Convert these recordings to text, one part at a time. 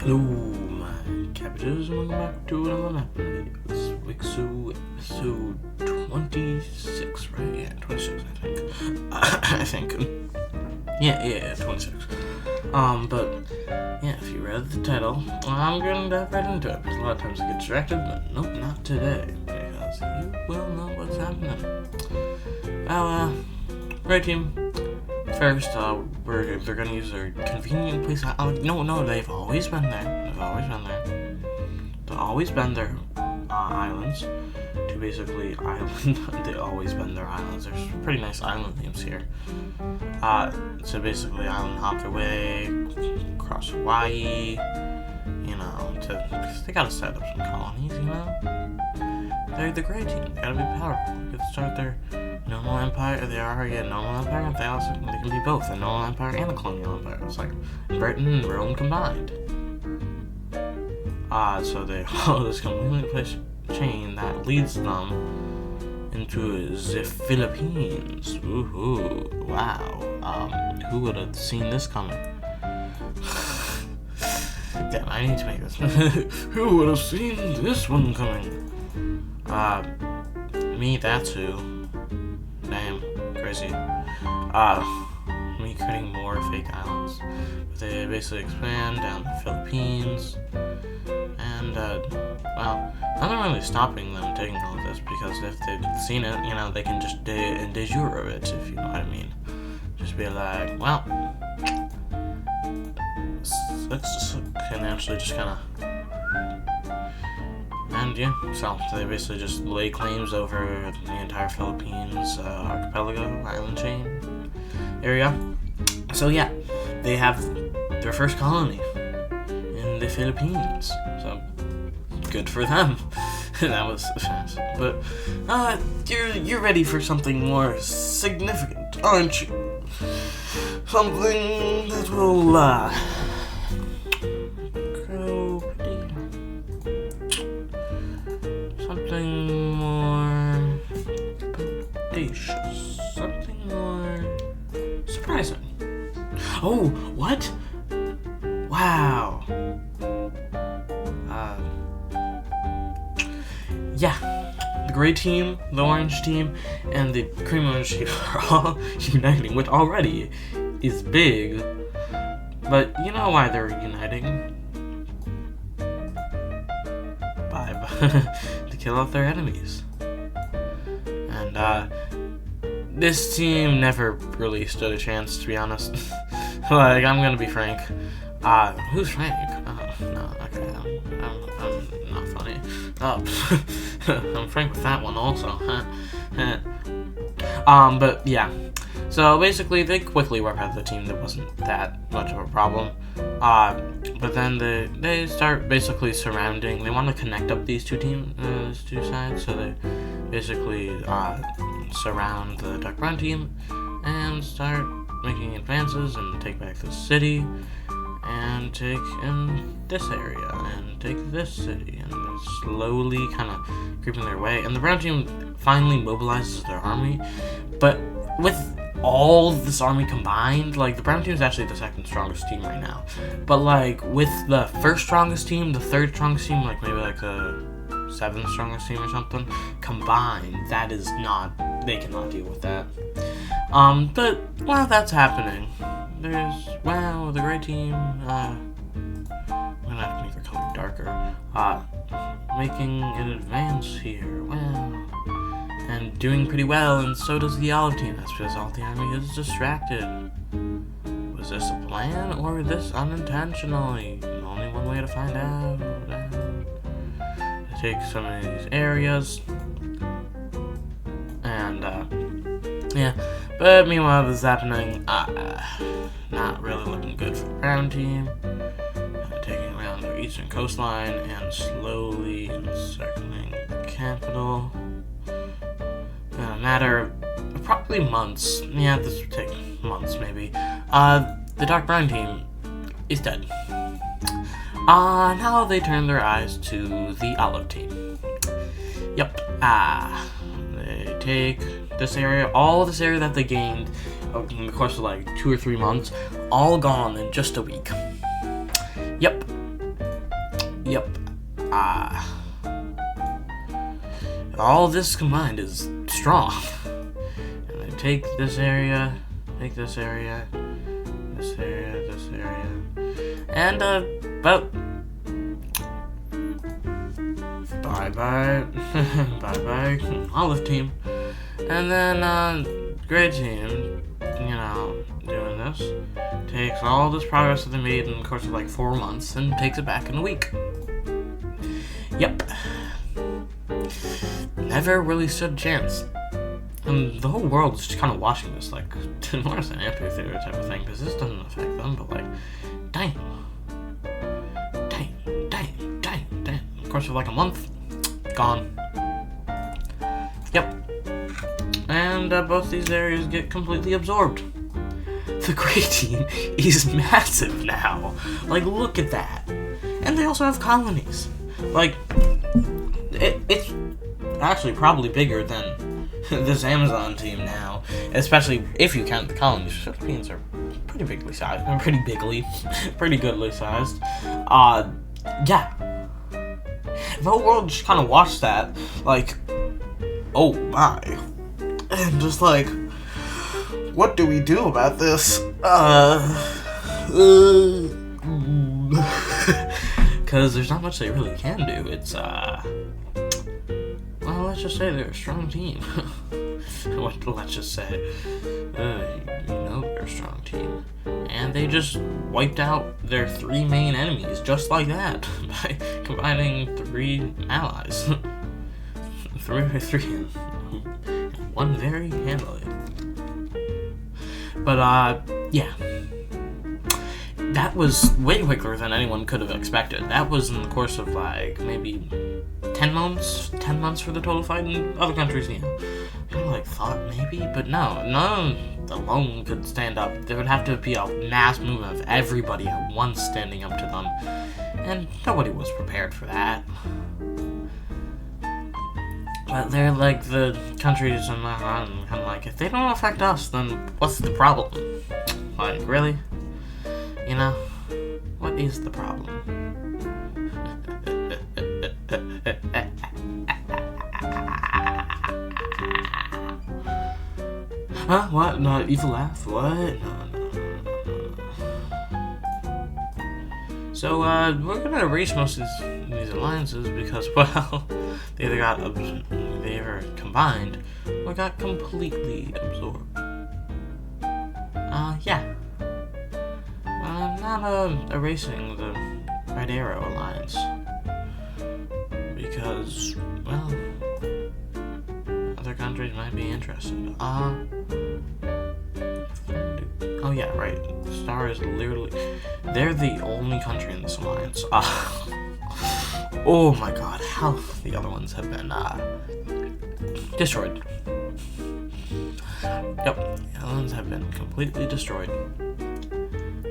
Hello, my cabbages, and welcome back to another map video. This is WICSO episode 26, right? Yeah, 26, I think. I think. Yeah, 26. But, yeah, if you read the title, I'm gonna dive right into it, because a lot of times I get distracted, but nope, not today, because you will know what's happening. Well, great team. First, they're gonna use their convenient place. No, they've always been there. They've always been their islands to basically island. They've always been their islands. There's pretty nice island themes here. So basically, island hop their way across Hawaii. Because they gotta set up some colonies. They're the great team. They gotta be powerful. They could start their normal empire. They are already a normal empire. They can be both a normal empire and a colonial empire. It's like Britain and Rome combined. So they follow this completely placed chain that leads them into the Philippines. Woohoo! Wow. Who would have seen this coming? Damn, I need to make this. Who would have seen this one coming? Me, that's who. Damn, crazy. Me creating more fake islands. But they basically expand down the Philippines. And, well, nothing really stopping them taking all of this, because if they've seen it, they can just de jure it, if you know what I mean. Just be like, well, can actually just kind of, and yeah, so they basically just lay claims over the entire Philippines archipelago, island chain area. So yeah, they have their first colony in the Philippines. So good for them. That was fast. But you're ready for something more significant, aren't you? Something that will something more bodacious, something more surprising. Oh, what? Wow. Yeah, the gray team, the orange team, and the cream orange team are all uniting, which already is big. But you know why they're uniting? To kill off their enemies. And this team never really stood a chance, to be honest. Like, I'm gonna be frank. Who's Frank? No, okay, I'm not funny. I'm frank with that one also. But yeah. So basically, they quickly worked out the team that wasn't that much of a problem. But then they start basically surrounding. They want to connect up these two sides. So they basically surround the dark brown team and start making advances and take back this city and take in this area and take this city, and they're slowly kind of creeping their way. And the brown team finally mobilizes their army, but with all this army combined, like, the brown team is actually the second strongest team right now, but like with the first strongest team, the third strongest team, like maybe like the seventh strongest team or something combined, they cannot deal with that. But while that's happening, there's the gray team, I'm gonna have to make their color darker, making an advance here, and doing pretty well, and so does the olive team. That's because all the army is distracted. Was this a plan, or this unintentionally? Only one way to find out. Take some of these areas, and yeah. But meanwhile, this is happening. Not really looking good for the brown team. Taking around their eastern coastline and slowly encircling the capital. In a matter of probably months. Yeah, this would take months maybe. The dark brown team is dead. Now they turn their eyes to the olive team. Yep. They take this area, all this area that they gained in the course of like 2 or 3 months, all gone in just a week. Yep. Yep. All this combined is strong. And I take this area, this area, and but bye bye olive team, and then gray team, doing this, takes all this progress that they made in the course of like 4 months and takes it back in a week. Yep. Never really stood a chance. And the whole world is just kind of watching this, like, more as an amphitheater type of thing, because this doesn't affect them, but like, dang. Of course, for like a month, gone. Yep. And both these areas get completely absorbed. The gray team is massive now. Like, look at that. And they also have colonies. Like, it's actually probably bigger than this Amazon team now, especially if you count the colonies. Philippines are pretty goodly sized. Yeah. The whole world just kind of watched that, like, oh my, and just like, what do we do about this? Because there's not much they really can do. It's, well, let's just say they're a strong team. Let's just say, they're a strong team. And they just wiped out their 3 main enemies just like that by combining 3 allies. three, one very handily. But, yeah. That was way quicker than anyone could have expected. That was in the course of, like, maybe 10 months? 10 months for the total fight in other countries, kind of like thought maybe, but no, none alone could stand up. There would have to be a mass movement of everybody at once standing up to them, and nobody was prepared for that. But they're like the countries in the kind of like, if they don't affect us, then what's the problem? Like, really? What is the problem? Huh? What? No, evil laugh? What? No. So, we're gonna erase most of these alliances because, well, they either combined or got completely absorbed. Yeah. I'm not, erasing the Red Arrow Alliance. Because, well, other countries might be interested. Oh yeah, right. Star is literally... They're the only country in this alliance. Oh my god, how the other ones have been, destroyed. Yep, the other ones have been completely destroyed.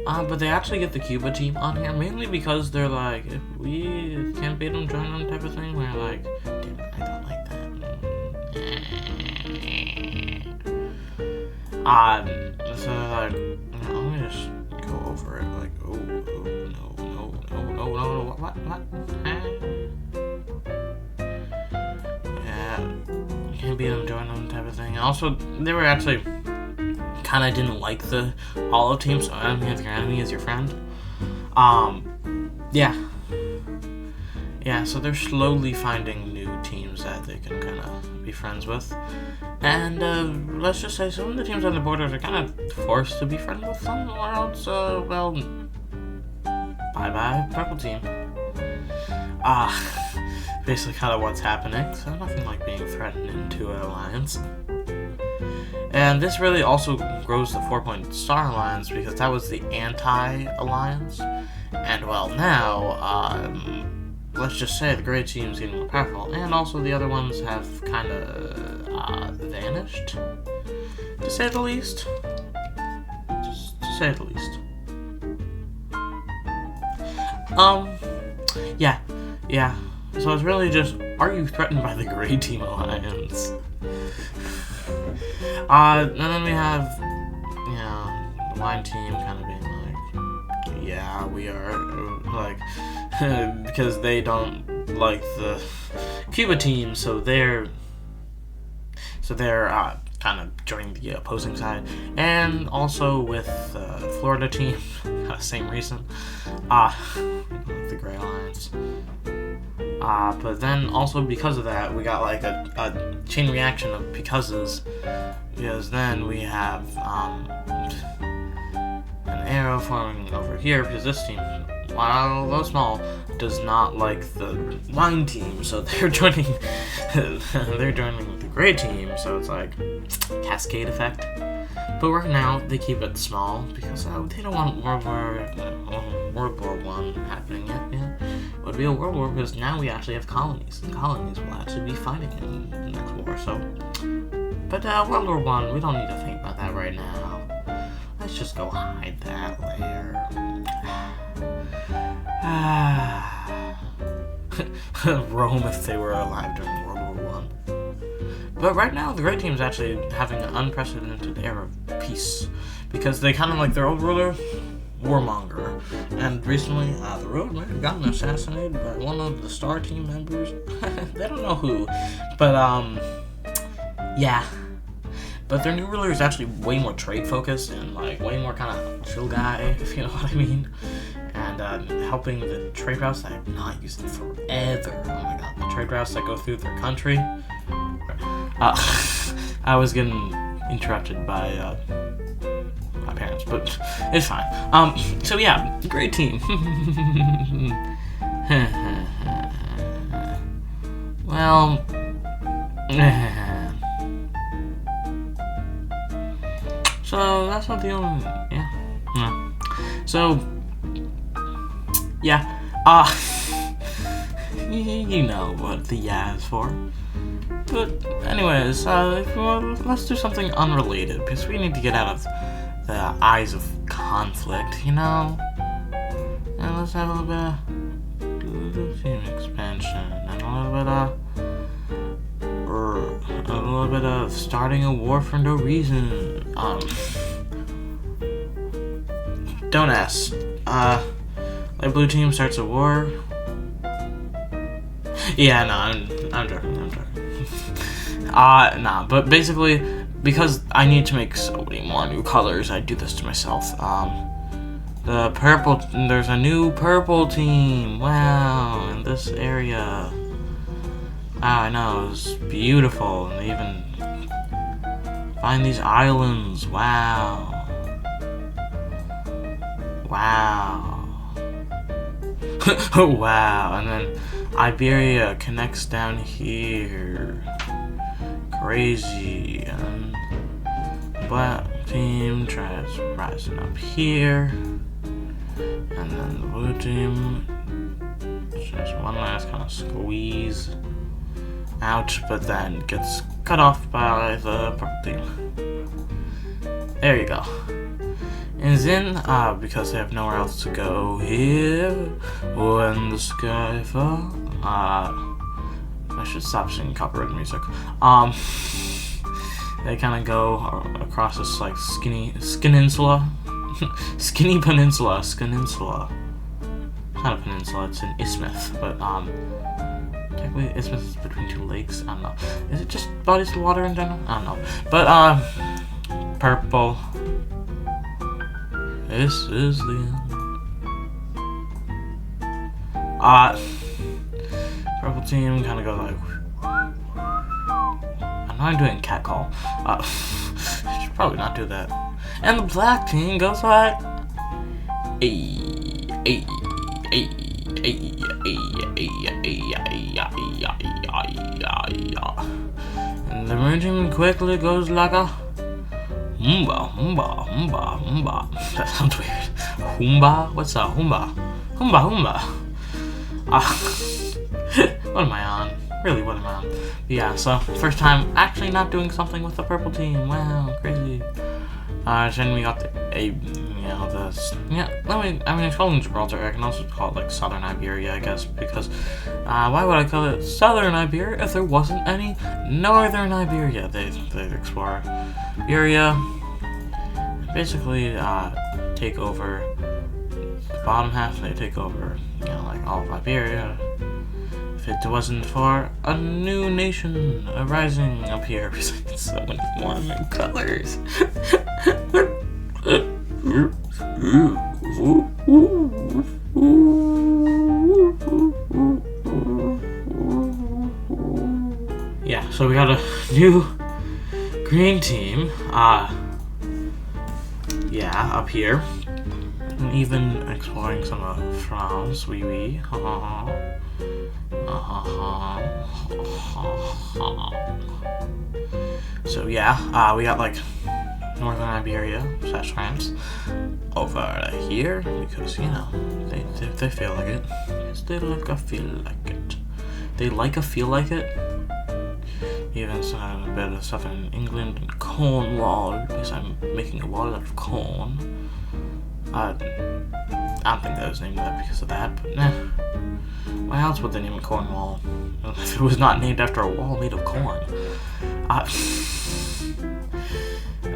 But they actually get the Cuba team on here, mainly because they're like, if we can't beat them, join them type of thing. We're like, damn it, I don't like that. So like, let me just go over it, like, oh, no, what? Yeah, you can't beat them, join them type of thing. Also, they were actually... kind of didn't like the olive team, so enemy of your enemy is your friend. Yeah, so they're slowly finding new teams that they can kind of be friends with. And, let's just say some of the teams on the borders are kind of forced to be friends with them, or else, well, bye-bye, purple team. Basically kind of what's happening, so nothing like being threatened into an alliance. And this really also grows the 4-point star alliance because that was the anti-alliance. And well, now, let's just say the gray team's getting more powerful, and also the other ones have kind of vanished, to say the least. Just to say the least. Yeah. So it's really just, are you threatened by the gray team alliance? And then we have, the wine team kind of being like, yeah, we are, like, because they don't like the Cuba team, so they're kind of joining the opposing side, and also with Florida team, same reason, the Gray Alliance. But then also because of that, we got like a chain reaction of becauses, because then we have an arrow forming over here, because this team, while though small, does not like the wine team, so they're joining the gray team, so it's like cascade effect. But right now they keep it small because they don't want World War I happening yet. Yeah. It would be a world war because now we actually have colonies. The colonies will actually be fighting in the next war. So, but World War I, we don't need to think about that right now. Let's just go hide that later. Rome if they were alive during World War I. But right now, the Gray Team's actually having an unprecedented era of peace, because they kind of like their old ruler, Warmonger, and recently the Road might have gotten assassinated by one of the Star Team members. They don't know who, but yeah. But their new ruler is actually way more trade focused and like way more kind of chill guy, if you know what I mean. And helping the trade routes that I've not used in forever. Oh my god, the trade routes that go through their country. I was getting interrupted by my parents, but it's fine. So yeah, great team. Well, so that's not the only, yeah. So, yeah, you know what the yeah is for. But anyways, let's do something unrelated, because we need to get out of the eyes of conflict, you know? And let's have a little bit of team expansion, and a little bit of starting a war for no reason. Don't ask. Like blue team starts a war. Yeah, no, I'm joking. Nah, but basically, because I need to make so many more new colors, I do this to myself. There's a new purple team. Wow, in this area. Wow, I know, it's beautiful. And they even find these islands. Wow. Wow, and then Iberia connects down here. Crazy. And black team tries rising up here. And then the blue team just one last kind of squeeze out, but then gets cut off by the purple team. There you go. And then, because they have nowhere else to go here, when the sky falls, I should stop singing copyright music. They kind of go across this, like, skinny peninsula. It's not a peninsula, it's an isthmus, but, technically isthmus is between two lakes, I don't know. Is it just bodies of water in general? I don't know. But, purple. This is the end. Purple team kind of go like. I'm not doing cat call. I should probably not do that. And the black team goes like. And the maroon team quickly goes like a. Humba. That sounds weird. Humba? What's that? Humba. What am I on? Really, what am I on? But yeah, so first time actually not doing something with the purple team. Wow, crazy. Then we got it's called Gibraltar. I can also call it like Southern Iberia, I guess, because why would I call it Southern Iberia if there wasn't any Northern Iberia? They'd explore Iberia, basically take over bottom half, they take over, you know, like all of Iberia. If it wasn't for a new nation arising up here, because so many more new colors. Yeah, so we got a new green team. Yeah, up here. And even exploring some of France, oui. So yeah, we got like Northern Iberia / France over here because, you know, they feel like it. They like a feel like it. They like a feel like it. Even a bit of stuff in England and Cornwall because I'm making a wall out of corn. I don't think that was named that because of that, but nah. Why else would they name it Cornwall if it was not named after a wall made of corn?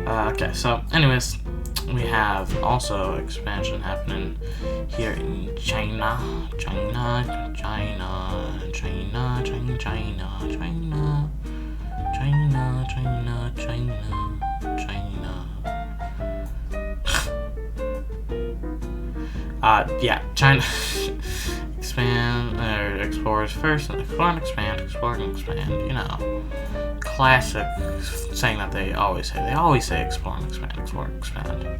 Okay, so anyways, we have also expansion happening here in China. Yeah, China. Expand, or explores first, explore and expand, you know. Classic saying that they always say. They always say explore and expand.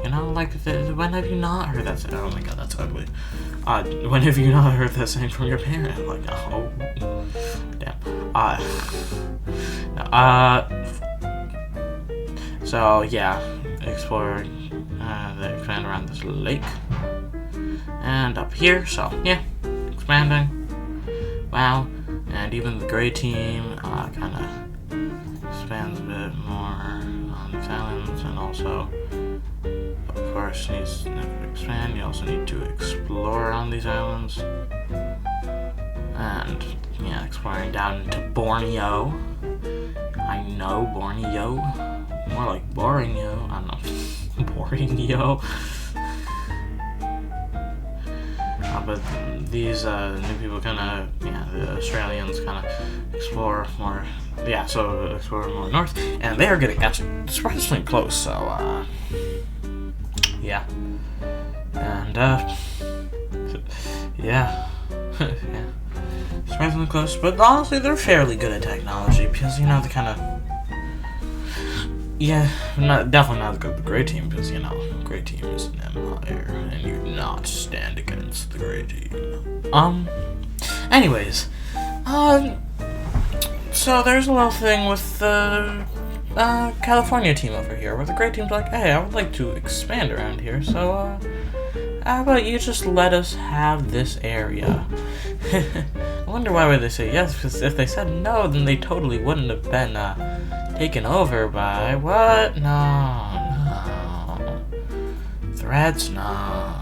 You know, like, when have you not heard that saying? Oh my god, that's ugly. When have you not heard that saying from your parent? Like, oh, damn. So, yeah, explore, they expand around this lake. And up here, so, yeah, expanding. Wow. And even the gray team kind of expands a bit more on these islands, and also, of course, needs to expand. You also need to explore on these islands. And, yeah, exploring down into Borneo. I know, Borneo. More like Borneo. I don't know. Borneo. But these new people kind of, yeah, the Australians kind of explore more, yeah, so explore more north, and they are getting actually surprisingly close, so, yeah, and, yeah, yeah, surprisingly close, but honestly, they're fairly good at technology, because, you know, they kind of, yeah, definitely not as good as the Grey Team, because, you know, Grey Team is an empire, and you do not stand against the Grey Team. Anyways, so there's a little thing with the, California team over here, where the Grey Team's like, hey, I would like to expand around here, so, how about you just let us have this area? I wonder why would they say yes, because if they said no, then they totally wouldn't have been, taken over by what? No. Threats? No.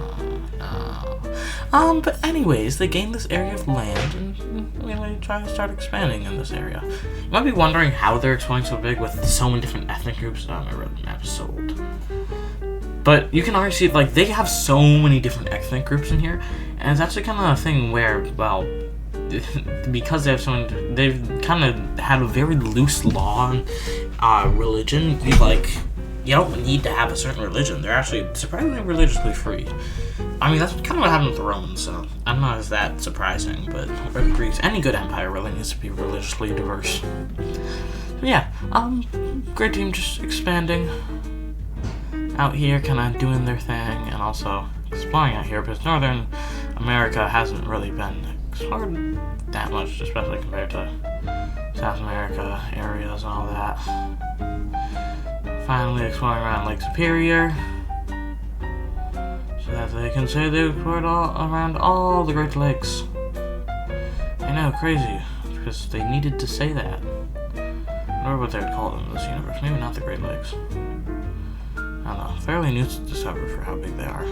But anyways, they gained this area of land and really try to start expanding in this area. You might be wondering how they're expanding so big with so many different ethnic groups. Oh, my map is so old. But you can already see, like, they have so many different ethnic groups in here, and it's actually kind of a thing where, well, because they have so many, they've kind of had a very loose law on religion. You don't need to have a certain religion. They're actually surprisingly religiously free. I mean, that's kind of what happened with the Romans, so I'm not as that surprising, but for the Greeks, any good empire really needs to be religiously diverse. So yeah, Great Team just expanding out here, kind of doing their thing, and also exploring out here, because Northern America hasn't really been explored that much, especially compared to South America areas and all that. Finally exploring around Lake Superior, so that they can say they explored around all the Great Lakes. I know, crazy, because they needed to say that. I wonder what they would call them in this universe. Maybe not the Great Lakes. I don't know. Fairly new to discover for how big they are.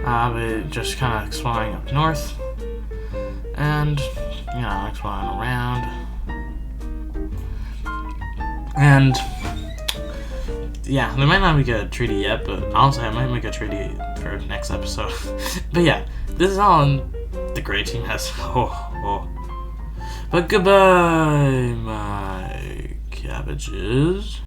But just kind of exploring up north, and, you know, exploring around. And yeah, they might not make a treaty yet, but honestly, I might make a treaty for next episode. But yeah, this is all the gray team has. But goodbye, my cabbages.